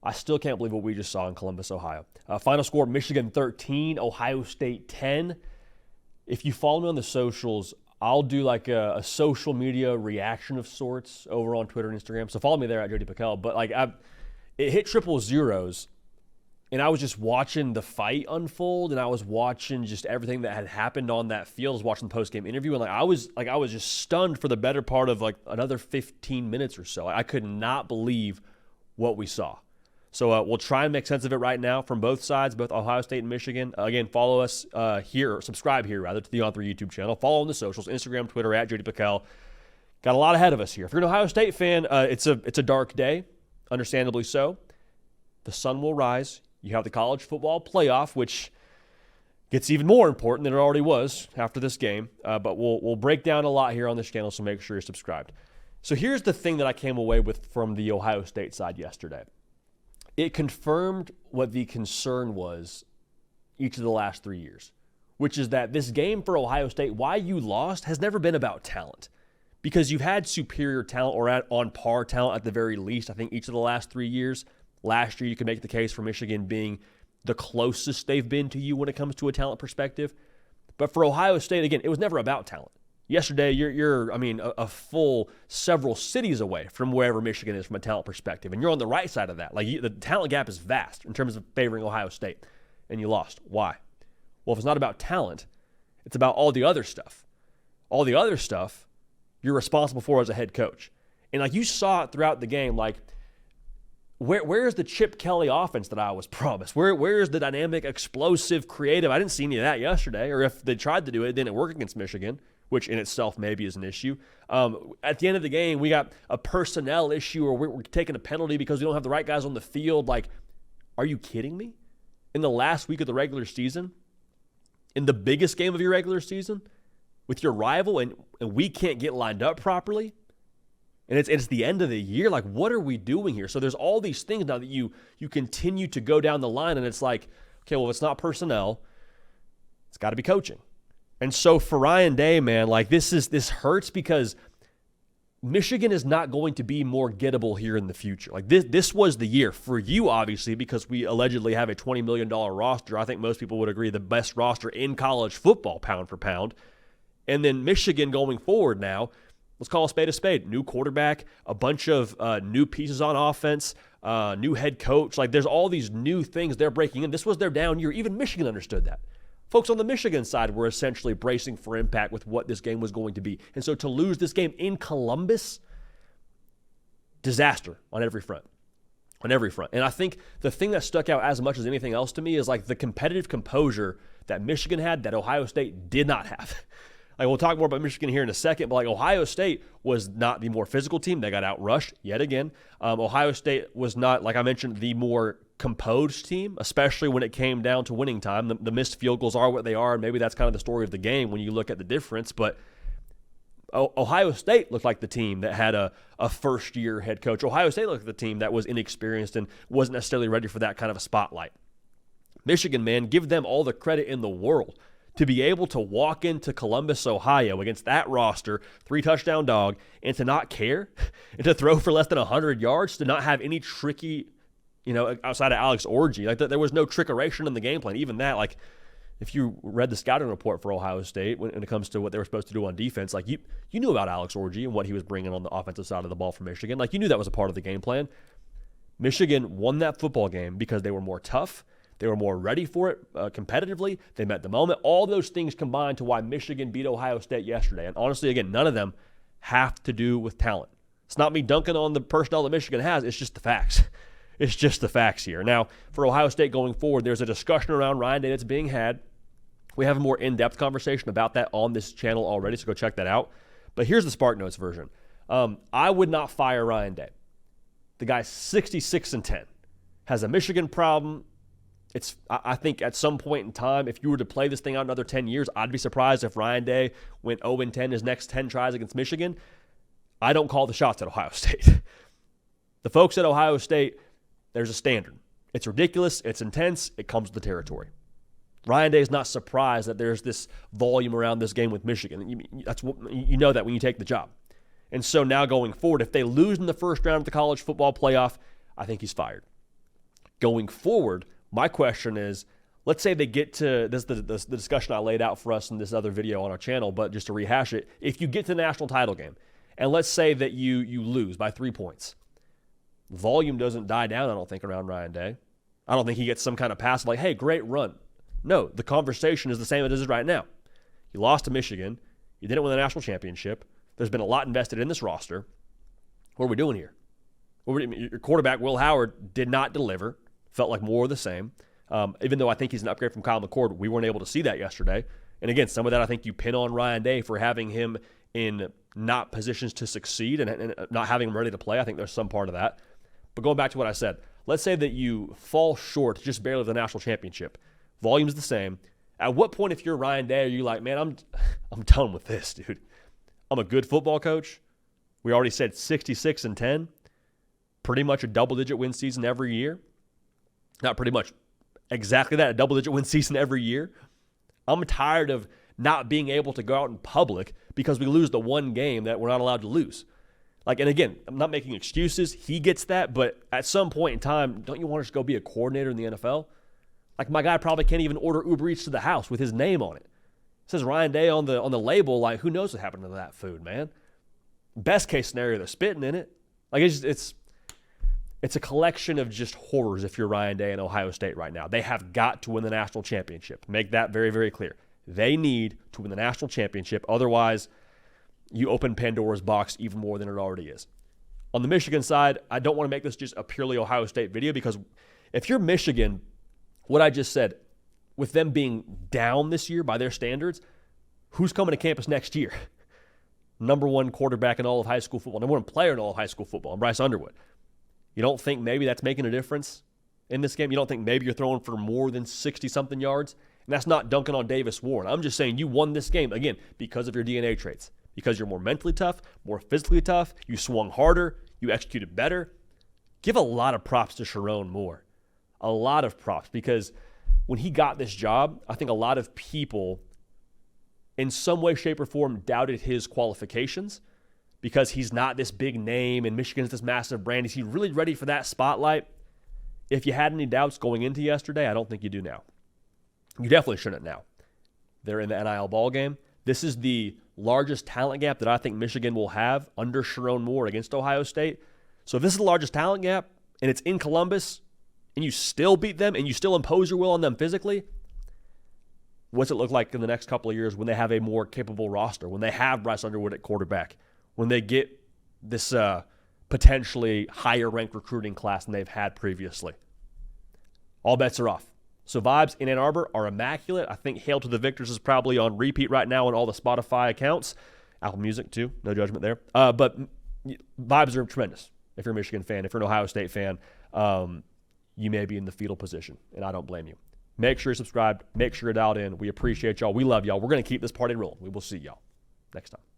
I still can't believe what we just saw in Columbus, Ohio. Final score, Michigan 13, Ohio State 10. If you follow me on the socials, I'll do like a social media reaction of sorts over on Twitter and Instagram. So follow me there at Jody PicKell. But like it hit triple zeros, and I was just watching the fight unfold, and I was watching just everything that had happened on that field. I was watching the post-game interview, and I was just stunned for the better part of like another 15 minutes or so. I could not believe what we saw. So we'll try and make sense of it right now from both sides, both Ohio State and Michigan. Again, follow us here, or subscribe here rather, to the On3 YouTube channel. Follow on the socials, Instagram, Twitter, at Jody PicKell. Got a lot ahead of us here. If you're an Ohio State fan, it's a dark day, understandably so. The sun will rise. You have the college football playoff, which gets even more important than it already was after this game. But we'll break down a lot here on this channel, so make sure you're subscribed. So here's the thing that I came away with from the Ohio State side yesterday. It confirmed what the concern was each of the last 3 years, which is that this game for Ohio State, why you lost, has never been about talent. Because you've had superior talent, or on par talent at the very least, I think each of the last 3 years. Last year, you could make the case for Michigan being the closest they've been to you when it comes to a talent perspective. But for Ohio State, again, it was never about talent. Yesterday, you're a full several cities away from wherever Michigan is from a talent perspective, and you're on the right side of that. Like the talent gap is vast in terms of favoring Ohio State, and you lost. Why? Well, if it's not about talent, it's about all the other stuff. All the other stuff you're responsible for as a head coach, and like you saw it throughout the game. Like where's the Chip Kelly offense that I was promised? Where's the dynamic, explosive, creative? I didn't see any of that yesterday. Or if they tried to do it, it didn't work against Michigan, which in itself maybe is an issue. At the end of the game, we got a personnel issue, or we're taking a penalty because we don't have the right guys on the field. Like, are you kidding me? In the last week of the regular season, in the biggest game of your regular season, with your rival, and we can't get lined up properly, and it's the end of the year. Like, what are we doing here? So there's all these things now that you continue to go down the line, and it's like, okay, well, if it's not personnel, it's got to be coaching. And so for Ryan Day, man, like this hurts because Michigan is not going to be more gettable here in the future. Like this was the year for you, obviously, because we allegedly have a $20 million roster. I think most people would agree the best roster in college football, pound for pound. And then Michigan going forward now, let's call a spade a spade. New quarterback, a bunch of new pieces on offense, new head coach. Like there's all these new things they're breaking in. This was their down year. Even Michigan understood that. Folks on the Michigan side were essentially bracing for impact with what this game was going to be. And so to lose this game in Columbus, disaster on every front. On every front. And I think the thing that stuck out as much as anything else to me is like the competitive composure that Michigan had that Ohio State did not have. Like we'll talk more about Michigan here in a second, but like Ohio State was not the more physical team. They got outrushed yet again. Ohio State was not, like I mentioned, the more composed team, especially when it came down to winning time. The missed field goals are what they are, and maybe that's kind of the story of the game when you look at the difference. But Ohio State looked like the team that had a first-year head coach. Ohio State looked like the team that was inexperienced and wasn't necessarily ready for that kind of a spotlight. Michigan, man, give them all the credit in the world to be able to walk into Columbus, Ohio against that roster, 3-touchdown dog, and to not care, and to throw for less than 100 yards, to not have any tricky, outside of Alex Orji. Like there was no trickeration in the game plan. Even that, like if you read the scouting report for Ohio State when it comes to what they were supposed to do on defense, like you knew about Alex Orji and what he was bringing on the offensive side of the ball for Michigan. Like you knew that was a part of the game plan. Michigan won that football game because they were more tough. They were more ready for it competitively. They met the moment. All those things combined to why Michigan beat Ohio State yesterday. And honestly, again, none of them have to do with talent. It's not me dunking on the personnel that Michigan has. It's just the facts. It's just the facts here. Now, for Ohio State going forward, there's a discussion around Ryan Day that's being had. We have a more in-depth conversation about that on this channel already, so go check that out. But here's the Spark Notes version. I would not fire Ryan Day. The guy's 66-10. Has a Michigan problem. I think at some point in time, if you were to play this thing out another 10 years, I'd be surprised if Ryan Day went 0-10 his next 10 tries against Michigan. I don't call the shots at Ohio State. The folks at Ohio State, there's a standard. It's ridiculous. It's intense. It comes with the territory. Ryan Day is not surprised that there's this volume around this game with Michigan. You know that when you take the job. And so now going forward, if they lose in the first round of the college football playoff, I think he's fired. Going forward, my question is, let's say they get to this, the discussion I laid out for us in this other video on our channel, but just to rehash it, if you get to the national title game, and let's say that you lose by 3 points, volume doesn't die down, I don't think, around Ryan Day. I don't think he gets some kind of pass like, hey, great run. No, the conversation is the same as it is right now. You lost to Michigan. You didn't win the national championship. There's been a lot invested in this roster. What are we doing here? Your quarterback, Will Howard, did not deliver. Felt like more of the same. Even though I think he's an upgrade from Kyle McCord, we weren't able to see that yesterday. And again, some of that I think you pin on Ryan Day for having him in not positions to succeed and not having him ready to play. I think there's some part of that. But going back to what I said, let's say that you fall short just barely of the national championship. Volume's the same. At what point, if you're Ryan Day, are you like, man, I'm done with this, dude. I'm a good football coach. We already said 66-10. Pretty much a double-digit win season every year. Not pretty much. Exactly that, a double-digit win season every year. I'm tired of not being able to go out in public because we lose the one game that we're not allowed to lose. Like, and again, I'm not making excuses. He gets that, but at some point in time, don't you want to just go be a coordinator in the NFL? Like, my guy probably can't even order Uber Eats to the house with his name on it. It says Ryan Day on the label. Like, who knows what happened to that food, man? Best case scenario, they're spitting in it. Like, it's a collection of just horrors if you're Ryan Day and Ohio State right now. They have got to win the national championship. Make that very, very clear. They need to win the national championship. Otherwise, you open Pandora's box even more than it already is. On the Michigan side, I don't want to make this just a purely Ohio State video because if you're Michigan, what I just said, with them being down this year by their standards, who's coming to campus next year? Number one quarterback in all of high school football, number one player in all of high school football, and Bryce Underwood. You don't think maybe that's making a difference in this game? You don't think maybe you're throwing for more than 60-something yards? And that's not dunking on Davis Warren. I'm just saying you won this game, again, because of your DNA traits. Because you're more mentally tough, more physically tough, you swung harder, you executed better. Give a lot of props to Sherrone Moore. A lot of props, because when he got this job, I think a lot of people in some way, shape, or form doubted his qualifications because he's not this big name and Michigan's this massive brand. Is he really ready for that spotlight? If you had any doubts going into yesterday, I don't think you do now. You definitely shouldn't now. They're in the NIL ball game. This is the largest talent gap that I think Michigan will have under Sherrone Moore against Ohio State. So if this is the largest talent gap and it's in Columbus and you still beat them and you still impose your will on them physically, what's it look like in the next couple of years when they have a more capable roster, when they have Bryce Underwood at quarterback, when they get this potentially higher-ranked recruiting class than they've had previously? All bets are off. So vibes in Ann Arbor are immaculate. I think Hail to the Victors is probably on repeat right now on all the Spotify accounts. Apple Music, too. No judgment there. But vibes are tremendous. If you're a Michigan fan, if you're an Ohio State fan, you may be in the fetal position, and I don't blame you. Make sure you're subscribed. Make sure you're dialed in. We appreciate y'all. We love y'all. We're going to keep this party rolling. We will see y'all next time.